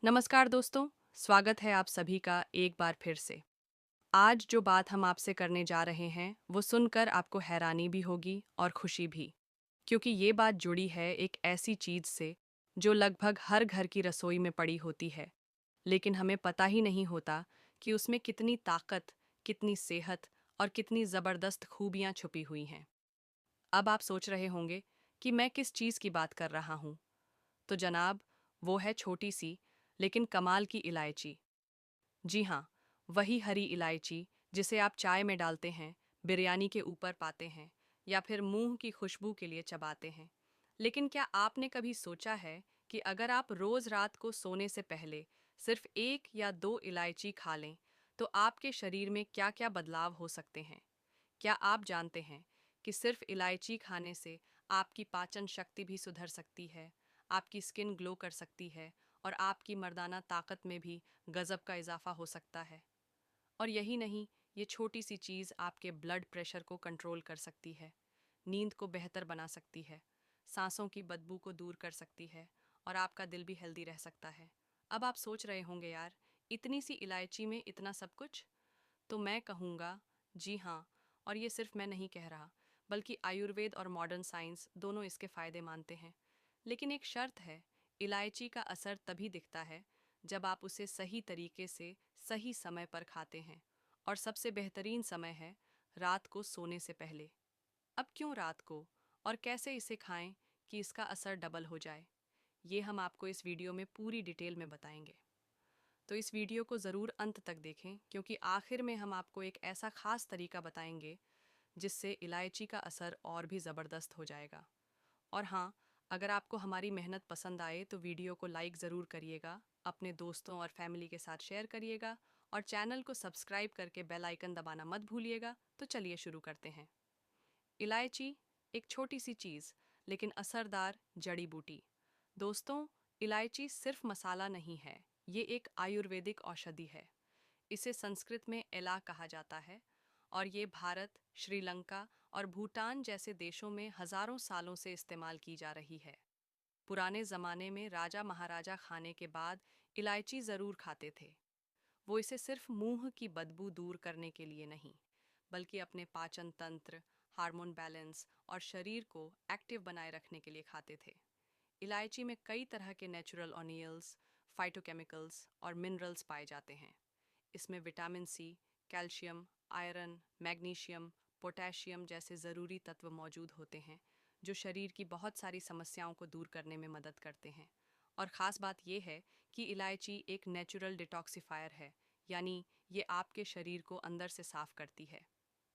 नमस्कार दोस्तों, स्वागत है आप सभी का एक बार फिर से। आज जो बात हम आपसे करने जा रहे हैं, वो सुनकर आपको हैरानी भी होगी और खुशी भी, क्योंकि ये बात जुड़ी है एक ऐसी चीज़ से जो लगभग हर घर की रसोई में पड़ी होती है, लेकिन हमें पता ही नहीं होता कि उसमें कितनी ताकत, कितनी सेहत और कितनी ज़बरदस्त खूबियाँ छुपी हुई हैं। अब आप सोच रहे होंगे कि मैं किस चीज़ की बात कर रहा हूँ, तो जनाब, वो है छोटी सी लेकिन कमाल की इलायची। जी हाँ, वही हरी इलायची जिसे आप चाय में डालते हैं, बिरयानी के ऊपर पाते हैं या फिर मुंह की खुशबू के लिए चबाते हैं। लेकिन क्या आपने कभी सोचा है कि अगर आप रोज रात को सोने से पहले सिर्फ एक या दो इलायची खा लें, तो आपके शरीर में क्या-क्या बदलाव हो सकते हैं? क्या आप जानते हैं कि सिर्फ इलायची खाने से आपकी पाचन शक्ति भी सुधर सकती है, आपकी स्किन ग्लो कर सकती है और आपकी मर्दाना ताकत में भी गजब का इजाफा हो सकता है। और यही नहीं, ये छोटी सी चीज़ आपके ब्लड प्रेशर को कंट्रोल कर सकती है, नींद को बेहतर बना सकती है, सांसों की बदबू को दूर कर सकती है और आपका दिल भी हेल्दी रह सकता है। अब आप सोच रहे होंगे यार, इतनी सी इलायची में इतना सब कुछ? तो मैं कहूँगा, जी हाँ, और ये सिर्फ मैं नहीं कह रहा, बल्कि आयुर्वेद और मॉडर्न साइंस दोनों इसके फ़ायदे मानते हैं। लेकिन एक शर्त है, इलायची का असर तभी दिखता है जब आप उसे सही तरीके से सही समय पर खाते हैं, और सबसे बेहतरीन समय है रात को सोने से पहले। अब क्यों रात को और कैसे इसे खाएं कि इसका असर डबल हो जाए, ये हम आपको इस वीडियो में पूरी डिटेल में बताएंगे। तो इस वीडियो को ज़रूर अंत तक देखें, क्योंकि आखिर में हम आपको एक ऐसा ख़ास तरीका बताएंगे जिससे इलायची का असर और भी ज़बरदस्त हो जाएगा। और हाँ, अगर आपको हमारी मेहनत पसंद आए तो वीडियो को लाइक ज़रूर करिएगा, अपने दोस्तों और फैमिली के साथ शेयर करिएगा और चैनल को सब्सक्राइब करके बेल आइकन दबाना मत भूलिएगा। तो चलिए शुरू करते हैं। इलायची एक छोटी सी चीज़ लेकिन असरदार जड़ी बूटी। दोस्तों, इलायची सिर्फ मसाला नहीं है, ये एक आयुर्वेदिक औषधि है। इसे संस्कृत में एला कहा जाता है और ये भारत, श्रीलंका और भूटान जैसे देशों में हजारों सालों से इस्तेमाल की जा रही है। पुराने ज़माने में राजा महाराजा खाने के बाद इलायची ज़रूर खाते थे। वो इसे सिर्फ मुंह की बदबू दूर करने के लिए नहीं, बल्कि अपने पाचन तंत्र, हार्मोन बैलेंस और शरीर को एक्टिव बनाए रखने के लिए खाते थे। इलायची में कई तरह के नेचुरल ऑनियल्स, फाइटोकेमिकल्स और मिनरल्स पाए जाते हैं। इसमें vitamin C, calcium, iron, magnesium, potassium जैसे ज़रूरी तत्व मौजूद होते हैं, जो शरीर की बहुत सारी समस्याओं को दूर करने में मदद करते हैं। और ख़ास बात यह है कि इलायची एक नेचुरल डिटॉक्सिफायर है, यानी ये आपके शरीर को अंदर से साफ करती है।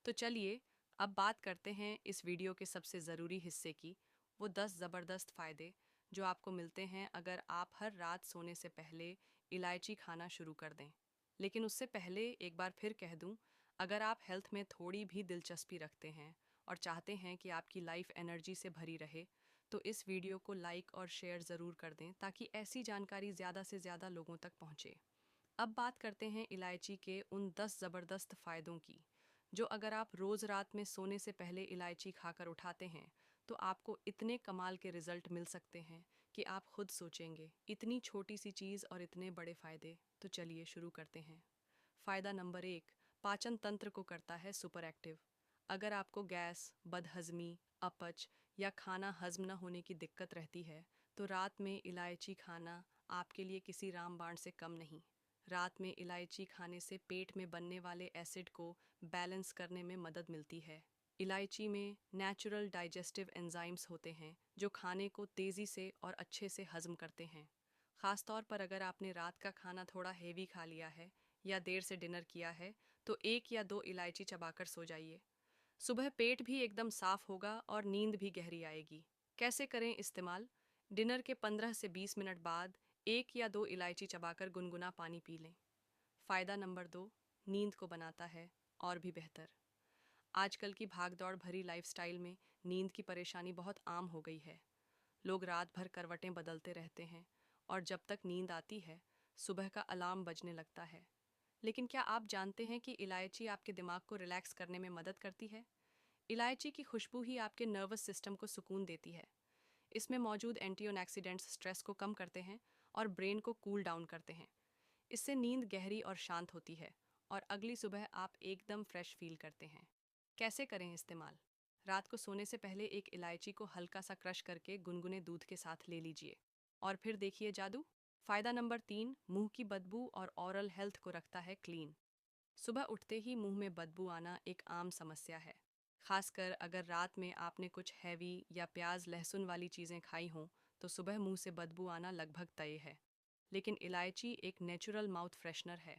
तो चलिए, अब बात करते हैं इस वीडियो के सबसे ज़रूरी हिस्से की, वो 10 ज़बरदस्त फ़ायदे जो आपको मिलते हैं अगर आप हर रात सोने से पहले इलायची खाना शुरू कर दें। लेकिन उससे पहले एक बार फिर कह दूं, अगर आप हेल्थ में थोड़ी भी दिलचस्पी रखते हैं और चाहते हैं कि आपकी लाइफ एनर्जी से भरी रहे, तो इस वीडियो को लाइक और शेयर ज़रूर कर दें ताकि ऐसी जानकारी ज़्यादा से ज़्यादा लोगों तक पहुँचे। अब बात करते हैं इलायची के उन 10 ज़बरदस्त फ़ायदों की, जो अगर आप रोज़ रात में सोने से पहले इलायची खाकर उठाते हैं, तो आपको इतने कमाल के रिजल्ट मिल सकते हैं कि आप खुद सोचेंगे, इतनी छोटी सी चीज़ और इतने बड़े फ़ायदे। तो चलिए शुरू करते हैं। फ़ायदा नंबर 1, पाचन तंत्र को करता है सुपर एक्टिव। अगर आपको गैस, बदहज़मी, अपच या खाना हज़म न होने की दिक्कत रहती है, तो रात में इलायची खाना आपके लिए किसी रामबाण से कम नहीं। रात में इलायची खाने से पेट में बनने वाले एसिड को बैलेंस करने में मदद मिलती है। इलायची में नेचुरल डाइजेस्टिव एंजाइम्स होते हैं जो खाने को तेज़ी से और अच्छे से हज़म करते हैं। ख़ास तौर पर अगर आपने रात का खाना थोड़ा हेवी खा लिया है या देर से डिनर किया है, तो एक या दो इलायची चबाकर सो जाइए। सुबह पेट भी एकदम साफ होगा और नींद भी गहरी आएगी। कैसे करें इस्तेमाल? डिनर के 15 से 20 मिनट बाद एक या दो इलायची चबाकर गुनगुना पानी पी लें। फ़ायदा नंबर 2, नींद को बनाता है और भी बेहतर। आजकल की भागदौड़ भरी लाइफस्टाइल में नींद की परेशानी बहुत आम हो गई है। लोग रात भर करवटें बदलते रहते हैं और जब तक नींद आती है, सुबह का अलार्म बजने लगता है। लेकिन क्या आप जानते हैं कि इलायची आपके दिमाग को रिलैक्स करने में मदद करती है? इलायची की खुशबू ही आपके नर्वस सिस्टम को सुकून देती है। इसमें मौजूद एंटीऑक्सीडेंट्स स्ट्रेस को कम करते हैं और ब्रेन को कूल डाउन करते हैं। इससे नींद गहरी और शांत होती है और अगली सुबह आप एकदम फ्रेश फील करते हैं। कैसे करें इस्तेमाल? रात को सोने से पहले एक इलायची को हल्का सा क्रश करके गुनगुने दूध के साथ ले लीजिए और फिर देखिए जादू। फायदा नंबर 3, मुंह की बदबू और ओरल हेल्थ को रखता है क्लीन। सुबह उठते ही मुंह में बदबू आना एक आम समस्या है, खासकर अगर रात में आपने कुछ हैवी या प्याज लहसुन वाली चीज़ें खाई हों, तो सुबह मुंह से बदबू आना लगभग तय है। लेकिन इलायची एक नेचुरल माउथ फ्रेशनर है।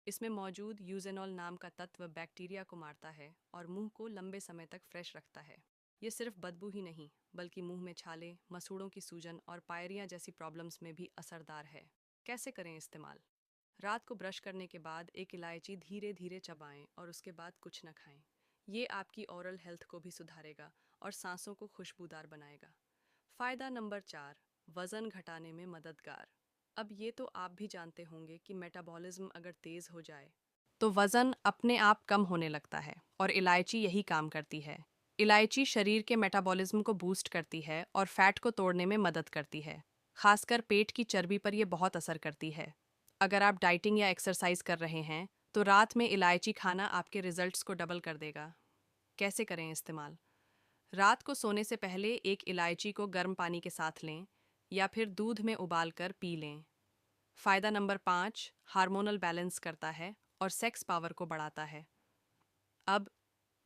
इसमें मौजूद यूजेनॉल नाम का तत्व बैक्टीरिया को मारता है और मुंह को लंबे समय तक फ्रेश रखता है। ये सिर्फ बदबू ही नहीं, बल्कि मुंह में छाले, मसूड़ों की सूजन और पायरिया जैसी प्रॉब्लम्स में भी असरदार है। कैसे करें इस्तेमाल? रात को ब्रश करने के बाद एक इलायची धीरे धीरे चबाएं और उसके बाद कुछ न खाएं। ये आपकी ओरल हेल्थ को भी सुधारेगा और सांसों को खुशबूदार बनाएगा। फायदा नंबर 4, वजन घटाने में मददगार। अब ये तो आप भी जानते होंगे कि मेटाबॉलिज्म अगर तेज हो जाए तो वजन अपने आप कम होने लगता है, और इलायची यही काम करती है। इलायची शरीर के मेटाबॉलिज्म को बूस्ट करती है और फैट को तोड़ने में मदद करती है। खासकर पेट की चर्बी पर यह बहुत असर करती है। अगर आप डाइटिंग या एक्सरसाइज कर रहे हैं तो रात में इलायची खाना आपके रिजल्ट्स को डबल कर देगा। कैसे करें इस्तेमाल? रात को सोने से पहले एक इलायची को गर्म पानी के साथ लें या फिर दूध में उबाल कर पी लें। फायदा नंबर 5, हार्मोनल बैलेंस करता है और सेक्स पावर को बढ़ाता है। अब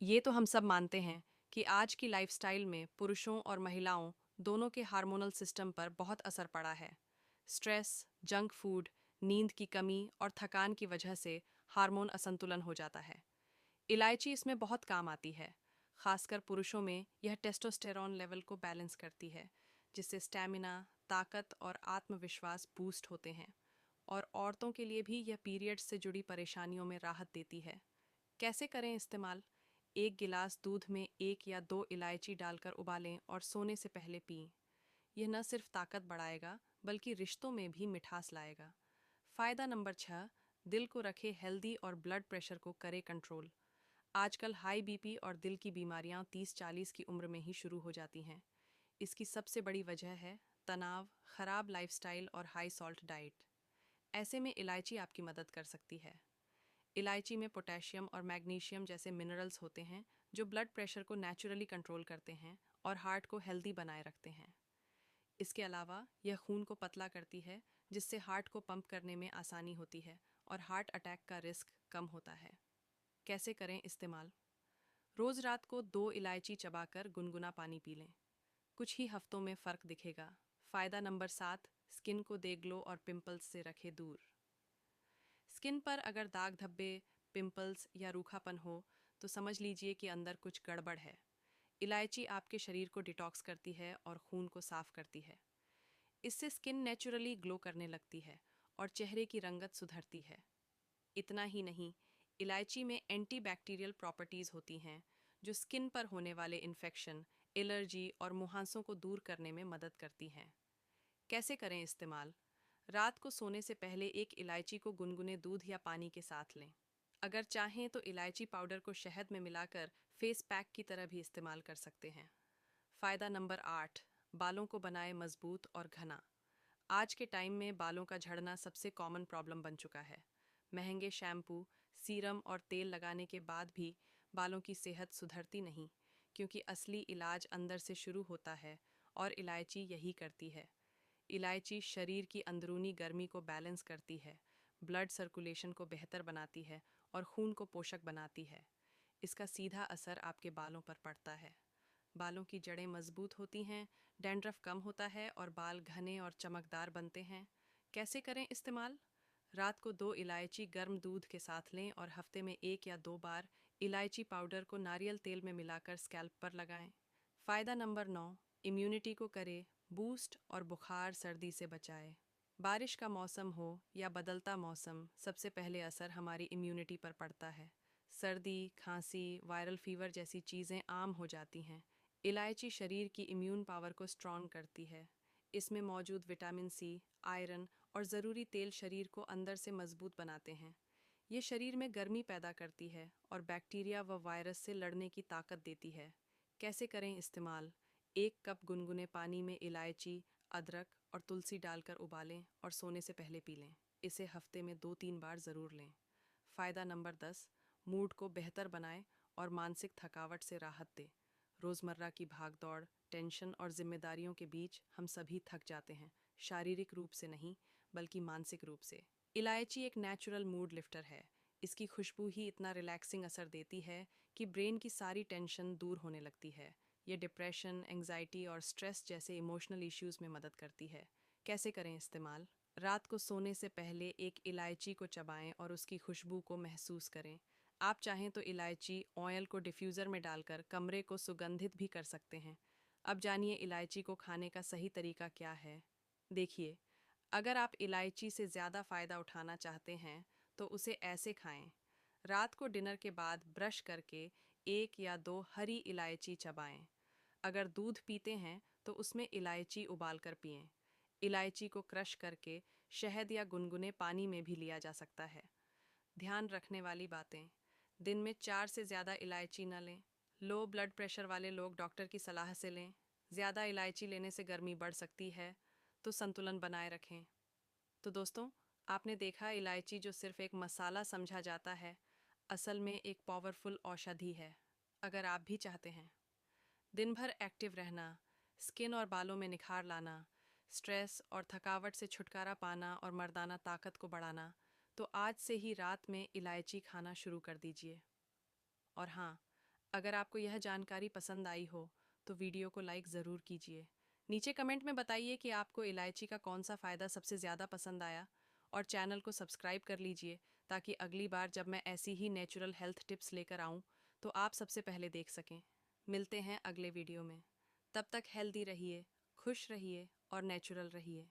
ये तो हम सब मानते हैं कि आज की लाइफस्टाइल में पुरुषों और महिलाओं दोनों के हार्मोनल सिस्टम पर बहुत असर पड़ा है। स्ट्रेस, जंक फूड, नींद की कमी और थकान की वजह से हार्मोन असंतुलन हो जाता है। इलायची इसमें बहुत काम आती है। खासकर पुरुषों में यह टेस्टोस्टेरॉन लेवल को बैलेंस करती है, जिससे स्टैमिना, ताकत और आत्मविश्वास बूस्ट होते हैं। और औरतों के लिए भी यह पीरियड्स से जुड़ी परेशानियों में राहत देती है। कैसे करें इस्तेमाल? एक गिलास दूध में 1 या 2 इलायची डालकर उबालें और सोने से पहले पिएं। यह न सिर्फ ताकत बढ़ाएगा, बल्कि रिश्तों में भी मिठास लाएगा। फायदा नंबर 6, दिल को रखे हेल्दी और ब्लड प्रेशर को करे कंट्रोल। आजकल हाई बीपी और दिल की बीमारियां 30-40 की उम्र में ही शुरू हो जाती हैं। इसकी सबसे बड़ी वजह है तनाव, खराब लाइफस्टाइल और हाई सॉल्ट डाइट। ऐसे में इलायची आपकी मदद कर सकती है। इलायची में पोटेशियम और मैग्नीशियम जैसे मिनरल्स होते हैं जो ब्लड प्रेशर को नेचुरली कंट्रोल करते हैं और हार्ट को हेल्दी बनाए रखते हैं। इसके अलावा यह खून को पतला करती है, जिससे हार्ट को पंप करने में आसानी होती है और हार्ट अटैक का रिस्क कम होता है। कैसे करें इस्तेमाल? रोज रात को 2 इलायची चबाकर गुनगुना पानी पी लें। कुछ ही हफ्तों में फ़र्क दिखेगा। फायदा नंबर 7, स्किन को दे ग्लो और पिंपल्स से रखे दूर। स्किन पर अगर दाग धब्बे, पिंपल्स या रूखापन हो तो समझ लीजिए कि अंदर कुछ गड़बड़ है। इलायची आपके शरीर को डिटॉक्स करती है और खून को साफ करती है। इससे स्किन नेचुरली ग्लो करने लगती है और चेहरे की रंगत सुधरती है। इतना ही नहीं, इलायची में एंटीबैक्टीरियल प्रॉपर्टीज होती हैं जो स्किन पर होने वाले इन्फेक्शन, एलर्जी और मुहांसों को दूर करने में मदद करती हैं। कैसे करें इस्तेमाल? रात को सोने से पहले एक इलायची को गुनगुने दूध या पानी के साथ लें। अगर चाहें तो इलायची पाउडर को शहद में मिलाकर फेस पैक की तरह भी इस्तेमाल कर सकते हैं। फायदा नंबर 8, बालों को बनाए मजबूत और घना। आज के टाइम में बालों का झड़ना सबसे कॉमन प्रॉब्लम बन चुका है। महंगे शैम्पू, सीरम और तेल लगाने के बाद भी बालों की सेहत सुधरती नहीं, क्योंकि असली इलाज अंदर से शुरू होता है और इलायची यही करती है। इलायची शरीर की अंदरूनी गर्मी को बैलेंस करती है, ब्लड सर्कुलेशन को बेहतर बनाती है और खून को पोषक बनाती है। इसका सीधा असर आपके बालों पर पड़ता है। बालों की जड़ें मजबूत होती हैं, डैंड्रफ कम होता है और बाल घने और चमकदार बनते हैं। कैसे करें इस्तेमाल? रात को 2 इलायची गर्म दूध के साथ लें और हफ्ते में 1 या 2 बार इलायची पाउडर को नारियल तेल में मिलाकर स्कैल्प पर लगाएं। फायदा नंबर 9, इम्यूनिटी को करे बूस्ट और बुखार सर्दी से बचाए। बारिश का मौसम हो या बदलता मौसम, सबसे पहले असर हमारी इम्यूनिटी पर पड़ता है। सर्दी, खांसी, वायरल फीवर जैसी चीज़ें आम हो जाती हैं। इलायची शरीर की इम्यून पावर को स्ट्रॉन्ग करती है। इसमें मौजूद विटामिन सी, आयरन और ज़रूरी तेल शरीर को अंदर से मजबूत बनाते हैं। ये शरीर में गर्मी पैदा करती है और बैक्टीरिया व वायरस से लड़ने की ताकत देती है। कैसे करें इस्तेमाल? 1 कप गुनगुने पानी में इलायची, अदरक और तुलसी डालकर उबालें और सोने से पहले पी लें। इसे हफ्ते में 2-3 बार ज़रूर लें। फ़ायदा नंबर 10, मूड को बेहतर बनाए और मानसिक थकावट से राहत दे। रोज़मर्रा की भागदौड़, टेंशन और जिम्मेदारियों के बीच हम सभी थक जाते हैं, शारीरिक रूप से नहीं बल्कि मानसिक रूप से। इलायची एक नेचुरल मूड लिफ्टर है। इसकी खुशबू ही इतना रिलैक्सिंग असर देती है कि ब्रेन की सारी टेंशन दूर होने लगती है। ये डिप्रेशन, एंग्जाइटी और स्ट्रेस जैसे इमोशनल इश्यूज़ में मदद करती है। कैसे करें इस्तेमाल? रात को सोने से पहले एक इलायची को चबाएं और उसकी खुशबू को महसूस करें। आप चाहें तो इलायची ऑयल को डिफ्यूज़र में डालकर कमरे को सुगंधित भी कर सकते हैं। अब जानिए इलायची को खाने का सही तरीका क्या है। देखिए, अगर आप इलायची से ज़्यादा फ़ायदा उठाना चाहते हैं तो उसे ऐसे खाएं। रात को डिनर के बाद ब्रश करके 1 या 2 हरी इलायची चबाएं। अगर दूध पीते हैं तो उसमें इलायची उबालकर पिएं। इलायची को क्रश करके शहद या गुनगुने पानी में भी लिया जा सकता है। ध्यान रखने वाली बातें: दिन में 4 से ज़्यादा इलायची न लें। लो ब्लड प्रेशर वाले लोग डॉक्टर की सलाह से लें। ज़्यादा इलायची लेने से गर्मी बढ़ सकती है, तो संतुलन बनाए रखें। तो दोस्तों, आपने देखा इलायची जो सिर्फ एक मसाला समझा जाता है, असल में एक पावरफुल औषधि है। अगर आप भी चाहते हैं दिन भर एक्टिव रहना, स्किन और बालों में निखार लाना, स्ट्रेस और थकावट से छुटकारा पाना और मर्दाना ताकत को बढ़ाना, तो आज से ही रात में इलायची खाना शुरू कर दीजिए। और हाँ, अगर आपको यह जानकारी पसंद आई हो तो वीडियो को लाइक ज़रूर कीजिए। नीचे कमेंट में बताइए कि आपको इलायची का कौन सा फ़ायदा सबसे ज़्यादा पसंद आया, और चैनल को सब्सक्राइब कर लीजिए ताकि अगली बार जब मैं ऐसी ही नेचुरल हेल्थ टिप्स लेकर आऊँ तो आप सबसे पहले देख सकें। मिलते हैं अगले वीडियो में। तब तक हेल्दी रहिए, खुश रहिए और नेचुरल रहिए।